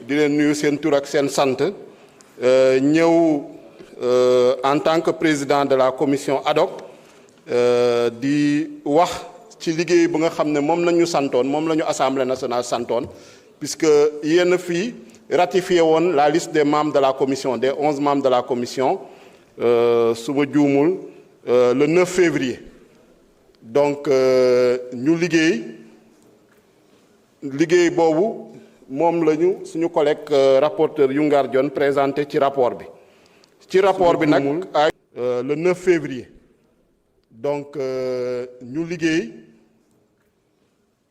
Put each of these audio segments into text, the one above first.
di leen nuyu seen tur ak seen sant ñëw en tant que président de la commission ad hoc di wax ci liggéey bu nga xam ne moom la ñu santoon moom la ñu assemblée nationale santoon puisque yéen fii ratifié woon la liste des membres de la commission des 11 membres de la commission su ma juumul le 9 février donc ñu liggéey boobu moom la ñu suñu collègue rapporteur Youngar Dione présenté ci rapport bi nag le 9 février donc ñu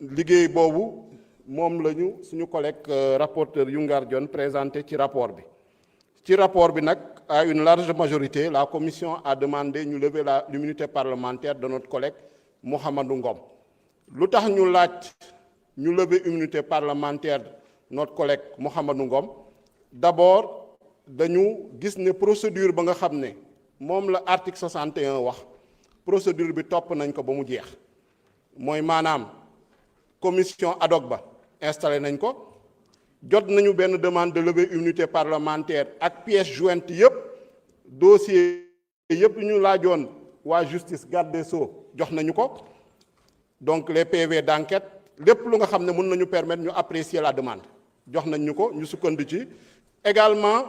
liggéey boobu moom la ñu suñu collègue rapporteur Youngar Dione présenté ci rapport bi nag à une large majorité la commission a demandé ñu lever l'immunité parlementaire de notre collègue Mouhamadou Ngom lu tax ñu laaj ñu lever immunité parlementaire notre collègue Mouhamadou Ngom d'abord dañu gis ne procédure ba nga xam ne moom la article 61 wax procédure bi topp nañ ko ba mu jeex mooy maanaam commission ad hoc ba installé nañ ko jot nañu benn demande de lever immunité parlementaire ak pièces jointes yëpp dossier yëpp ñu laajoon waa justice garde des sceaux jox nañu ko donc les PV d'enquête lépp lu nga xam ne mën nañu permettre ñu apprécier la demande jox nañ ñu ko ñu sukkandu ci également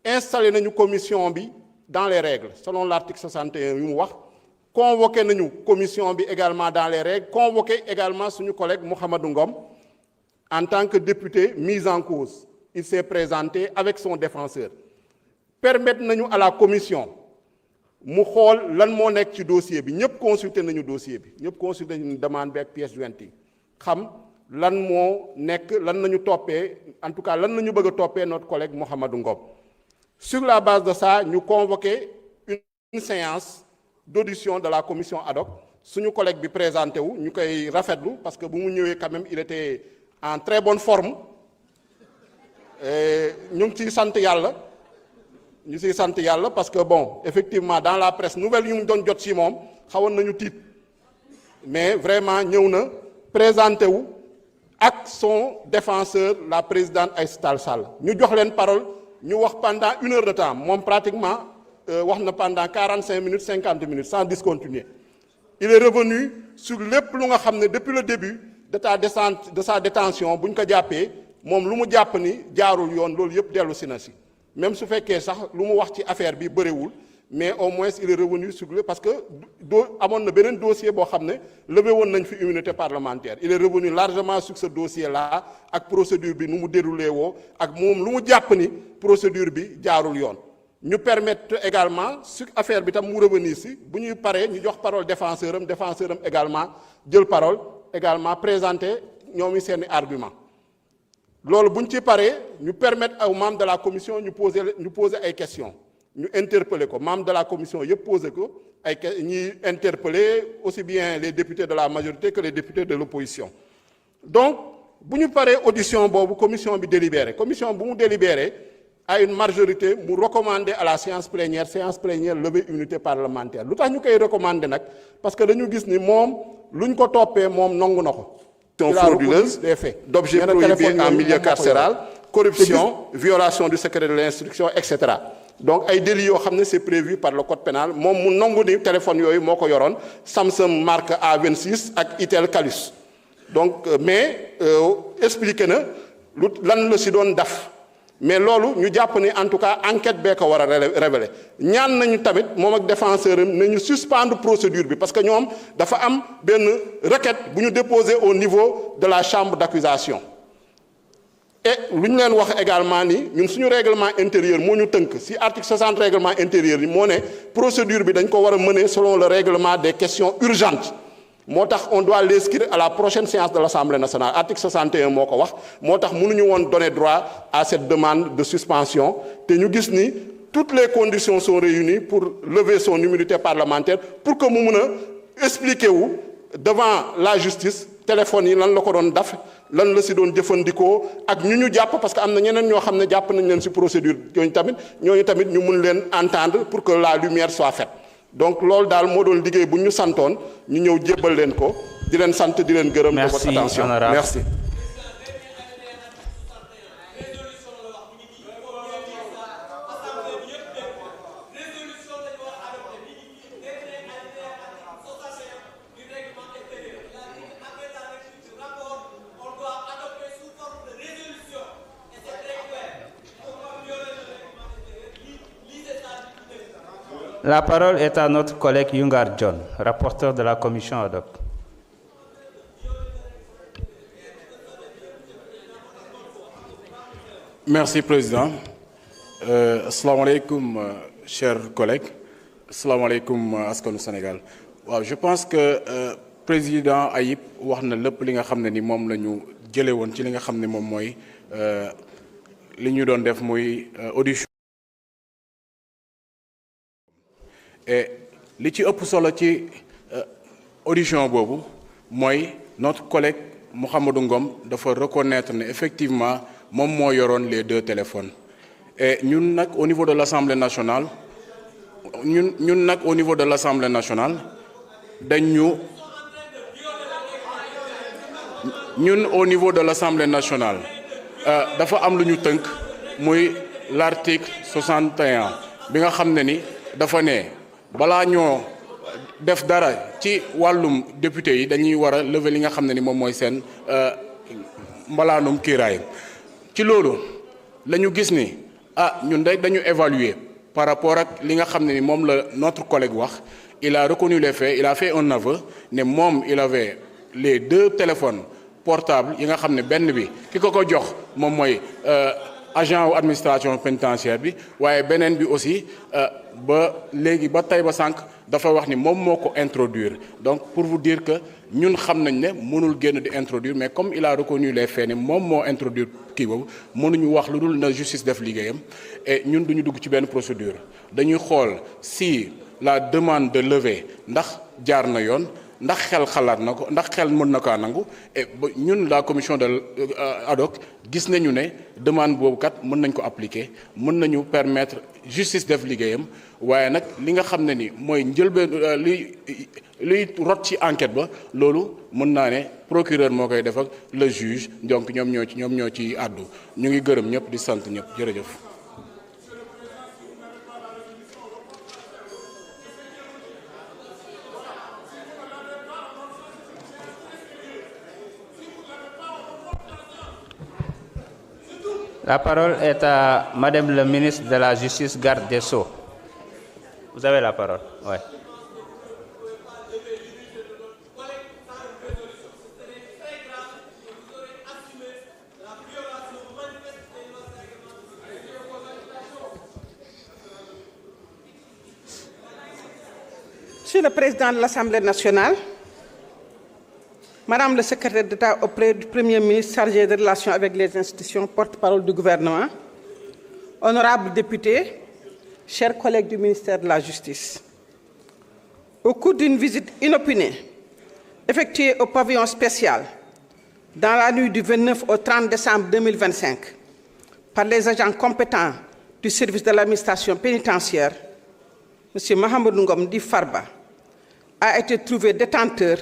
installé nañu commission bi dans les règles selon l'article 61 yu mu wax convoqué nañu commission bi également dans les règles convoqué également suñu collègue Mouhamadou Ngom en tant que député mis en cause il s'est présenté avec son défenseur permettre nañu à la commission mu xool lan moo nekk ci dossier bi ñëpp consulté nañu dossier bi ñëpp consulté nañu demande bi ak pièces jointes yi xam lan moo nekk lan nañu toppee en tout cas lan nañu bëgg a toppee notre collègue Mouhamadou Ngom sur la base de ça ñu convoqué une séance d'audition de la commission ad hoc suñu collègue bi présenté wu ñu koy rafetlu parce que bu mu ñëwee quand même il était en très bonne forme ñu ngi ciy sant yàlla parce que bon effectivement dans la presse nouvelle yu mu doon jot ci moom xawoon nañu tiit mais vraiment ñëw na présenté wu ak son défenseur la présidente Aïssata Tall Sall ñu jox leen parole ñu wax pendant 1 heure de temps moom pratiquement wax na pendant 45 minutes 50 minutes sans discontinuer il est revenu sur lépp lu nga xam ne depuis le début de sa détention bu ñu ko jàppee moom lu mu jàpp ni jaarul yoon loolu yëpp dellu si na si même su fekkee sax lu mu wax ci affaire bi bëriwul mais au moins il est revenu sur le parce que amoon na beneen dossier boo xam ne levé woon nañ fi immunité parlementaire il est revenu largement sur ce dossier là ak procédure bi nu mu déroulé woo ak moom lu mu jàpp ni procédure bi jaarul yoon ñu permettre également sur affaire bi tam mu revenir si bu ñuy paree ñu jox parole défenseur am également jël parole également présenter ñoom i seeni argument loolu bu ñu ci paree ñu permettre aux membres de la commission ñu poser ay questions ñu interpeller ko membres de la commission yëpp poser ko ñuy interpeller aussi bien les députés de la majorité que les députés de l'opposition donc bu ñu paree audition boobu commission bi délibéré commission bu mu délibéré à une majorité mu recommander à la séance plénière lever immunité parlementaire lu tax ñu koy recommander nag parce que dañu gis ni moom lu ñu ko toppee moom nangu na ko. frauduleuse d'objets prohibés en milieu carcéral corruption violation du secret de l'instruction etc. donc ay délits yoo xam ne c'est prévu par le code pénal moom mu nangu ni téléphone yooyu moo ko yoroon Samsung marque A26 ak Itel Calus donc mais expliqué na lan la si doon def mais loolu ñu jàpp ni en tout cas enquête bee ko war a révéler ñaan nañu tamit moom ak défenseur am nañu suspendre procédure bi parce que ñoom dafa am benn requête bu ñu déposer au niveau de la chambre d'accusation et lu ñu leen wax également ni ñun suñu règlement intérieur moo ñu tënk ci article 60 règlement intérieur yi moo ne procédure bi dañ ko war a mener selon le règlement des questions urgentes moo tax on doit l'inscrire à la prochaine séance de l'Assemblée nationale article 61 moo ko wax moo tax mënuñu woon donner droit à cette demande de suspension te ñu gis ni toutes les conditions sont réunies pour lever son immunité parlementaire pour que mu mën a expliquer wu devant la justice téléphone yi lan la ko doon def lan la si doon jëfandikoo ak ñu jàpp parce que am na ñeneen ñoo xam ne jàpp nañ leen si procédure ñooñu tamit ñu mun leen entendre pour que la lumière soit faite donc loolu daal moo doon liggéey bu ñu santoon ñu ñëw jébbal leen ko di leen sant di leen gërëm de votre attention merci La parole est à notre collègue Yungar John, rapporteur de la commission ad hoc. Merci, Président. Assalamu alaikum, chers collègues. Assalamu alaikum, askanu Sénégal. Waaw, je pense que Président Ayib wax na lépp li nga xam ne ni moom la ñu jëlee woon ci li nga xam ne moom mooy li ñu doon def muy audition. Et li ci ëpp solo ci audition boobu mooy notre collègue Mouhamadou Ngom dafa reconnaître ne effectivement moom moo yoroon les deux téléphones. Et ñun nag au niveau de l'Assemblée nationale ñun nag au niveau de l'Assemblée nationale ñun au niveau de l'Assemblée nationale dafa am lu ñu tënk muy l'article 61 bi nga xam ne ni dafa ne balaa ñoo def dara ci wàllum député yi dañuy war a lever li nga xam ne ni moom mooy seen mbalaanum kiiraay ci loolu la ñu gis ni ñun dañu évaluer par rapport ak li nga xam ne ni moom la notre collègue wax il a reconnu les faits il a fait un aveu ne moom il avait les deux téléphones portables yi nga xam ne benn bi ki ko jox moom mooy agent wu administration pénitentiaire bi waaye beneen bi aussi ba léegi ba tey ba sànq dafa wax ni moom moo ko introduire donc pour vous dire que ñun xam nañ ne mënul génn di introduire mais comme il a reconnu les faits ne moom moo introduire kii boobu mënuñu wax lu dul na justice def liggéeyam et ñun duñu dugg ci benn procédure dañuy xool si la demande de levée ndax jaar na yoon ndax xel xalaat na ko ndax xel mën na kaa nangu et ba ñun la commission de ad hoc gis nañu ne demande boobu kat mën nañ ko appliquer mën nañu permettre justice def liggéeyam waaye nag li nga xam ne ni mooy njëlbeen luy rot ci enquête ba loolu mën naa ne procureur moo koy def ak le juge donc ñoom ñoo ci àddu ñu ngi gërëm ñëpp di sant ñëpp jërëjëf. La parole est à Madame le ministre de la Justice, garde des Sceaux. Vous avez la parole. Ouais. Monsieur le Président de l'Assemblée nationale, Madame le secrétaire d'État auprès du Premier ministre chargé des relations avec les institutions, porte-parole du gouvernement, honorables députés, chers collègues du ministère de la Justice. Au cours d'une visite inopinée effectuée au pavillon spécial dans la nuit du 29 au 30 décembre 2025 par les agents compétents du service de l'administration pénitentiaire, M. Mahamadou Ngom dit Farba a été trouvé détenteur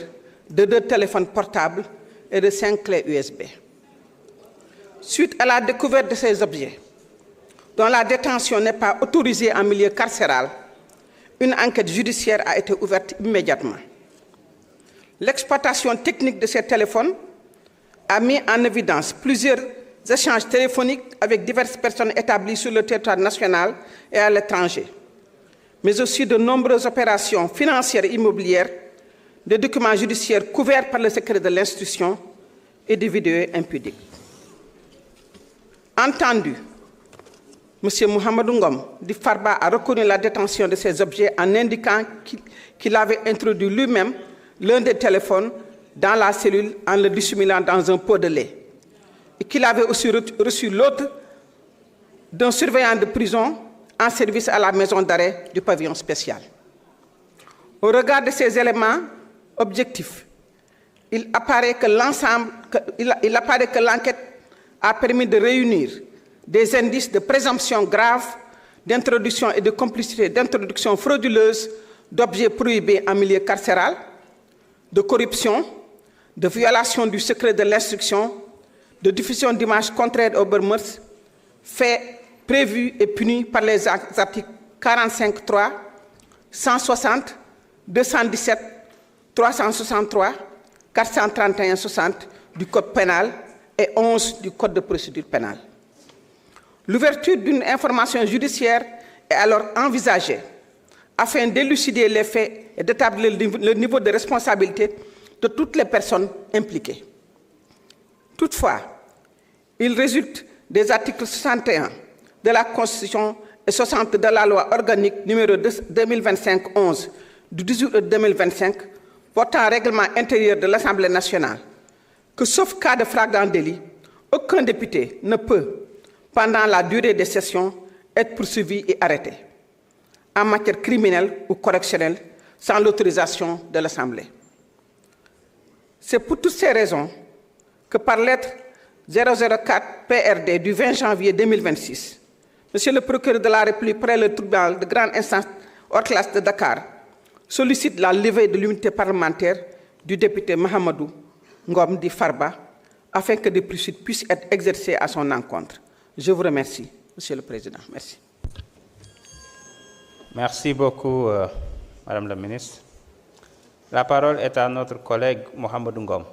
de 2 téléphones portables et de 5 clés USB. Suite à la découverte de ces objets, dont la détention n'est pas autorisée en milieu carcéral, une enquête judiciaire a été ouverte immédiatement. L'exploitation technique de ces téléphones a mis en évidence plusieurs échanges téléphoniques avec diverses personnes établies sur le territoire national et à l'étranger, mais aussi de nombreuses opérations financières et immobilières, des documents judiciaires couverts par le secret de l'institution et des vidéos impudiques. Entendu, M. Mohamedou Ngom dit Farba a reconnu la détention de ces objets en indiquant qu'il avait introduit lui-même l'un des téléphones dans la cellule en le dissimulant dans un pot de lait et qu'il avait aussi reçu l'autre d'un surveillant de prison en service à la maison d'arrêt du pavillon spécial. Au regard de ces éléments objectifs, il apparaît que l'enquête a permis de réunir des indices de présomption grave d'introduction et de complicité d'introduction frauduleuse d'objets prohibés en milieu carcéral, de corruption, de violation du secret de l'instruction, de diffusion d'images contraires aux mœurs, faits prévus et punis par les articles 45.3, 160, 217, 363, 431-60 du Code pénal et 11 du Code de procédure pénale. L'ouverture d'une information judiciaire est alors envisagée afin d'élucider les faits et d'établir le niveau de responsabilité de toutes les personnes impliquées. Toutefois, il résulte des articles 61 de la Constitution et 60 de la loi organique numéro 2025-11 du 18 août 2025 portant règlement intérieur de l'Assemblée nationale que, sauf cas de flagrant délit, aucun député ne peut, pendant la durée des sessions, être poursuivi et arrêté en matière criminelle ou correctionnelle sans l'autorisation de l'Assemblée. C'est pour toutes ces raisons que par lettre 004 PRD du 20 janvier 2026, Monsieur le procureur de la République près le tribunal de grande instance hors classe de Dakar sollicite la levée de l'immunité parlementaire du député Mahamadou Ngom Di Farba afin que des poursuites puissent être exercées à son encontre. Je vous remercie, Monsieur le Président. Merci. Merci beaucoup, Madame la Ministre. La parole est à notre collègue Mohamedou Ngom.